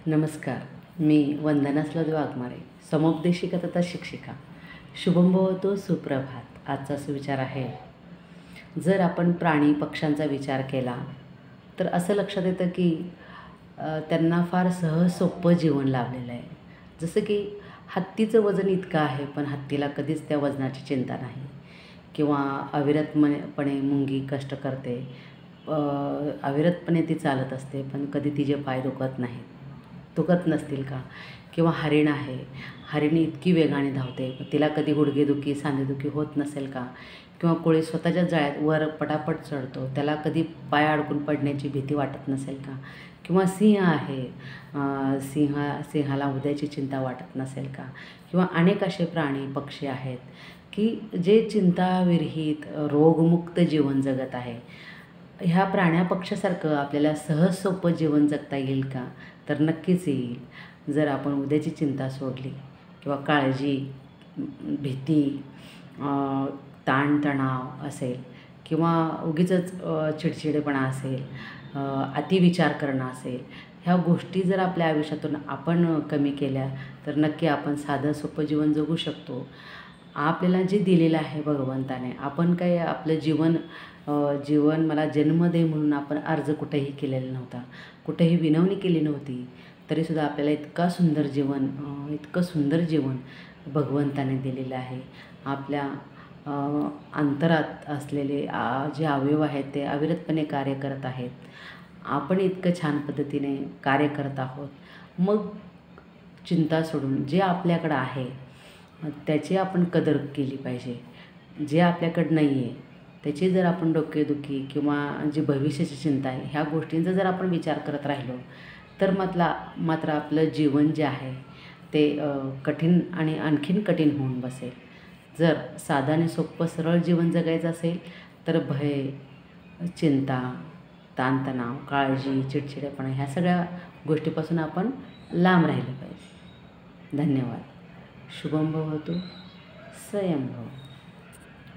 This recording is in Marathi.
नमस्कार. मी वंदना सलद वाघमारे, समुपदेशिका तथा शिक्षिका. शुभम भवतो सुप्रभात. आजचा सुविचार आहे, जर आपण प्राणी पक्ष्यांचा विचार केला तर असं लक्षात येतं की त्यांना फार सहज सोपं जीवन लाभलेलं आहे. जसं की हत्तीचं वजन इतकं आहे, पण हत्तीला कधीच त्या वजनाची चिंता नाही. किंवा अविरतपणे मुंगी कष्ट करते, अविरतपणे ती चालत असते, पण कधी तिचे पाय दुखत नसतील का? किंवा हरीण आहे, हरीण इतकी वेगाने धावते, तिला कधी गुडघेदुखी सांधेदुखी होत नसेल का? किंवा कोळी स्वतःच्या जाळ्यात वर पटापट चढतो, त्याला कधी पाय अडकून पडण्याची भीती वाटत नसेल का? किंवा सिंह आहे, सिंहाला उद्याची चिंता वाटत नसेल का? किंवा अनेक असे प्राणी पक्षी आहेत की जे चिंताविरहित रोगमुक्त जीवन जगत आहे. ह्या प्राण्यापक्षासारखं आपल्याला सहज सोपं जीवन जगता येईल का? तर नक्कीच येईल, जर आपण उद्याची चिंता सोडली किंवा काळजी, भीती, ताणतणाव असेल किंवा उगीचच चिडचिडेपणा असेल, अतिविचार करणं असेल, ह्या गोष्टी जर आपल्या आयुष्यातून आपण कमी केल्या तर नक्की आपण साधं सोपं जीवन जगू शकतो. आपल्याला जे दिलेलं आहे भगवंताने, आपण काही आपलं जीवन मला जन्म दे म्हणून आपण अर्ज कुठेही केलेला नव्हता, कुठेही विनवणी केली नव्हती, तरीसुद्धा आपल्याला इतकं सुंदर जीवन भगवंताने दिलेलं आहे. आपल्या अंतरात असलेले जे अवयव आहेत ते अविरतपणे कार्य करत आहेत. आपण इतकं छान पद्धतीने कार्य करत आहोत. मग चिंता सोडून जे आपल्याकडं आहे त्याची आपण कदर केली पाहिजे. जे आपल्याकडं नाही आहे त्याची जर आपण डोकेदुखी किंवा जी भविष्याची चिंता आहे, ह्या गोष्टींचा जर आपण विचार करत राहिलो तर मात्र आपलं जीवन जे आहे ते कठीण आणि आणखीन कठीण होऊन बसेल. जर साधं आणि सोपं सरळ जीवन जगायचं असेल तर भय, चिंता, ताणतणाव, काळजी, चिडचिडेपणा ह्या सगळ्या गोष्टीपासून आपण लांब राहिलं पाहिजे. धन्यवाद. शुभम भवतु. स्वयं भव.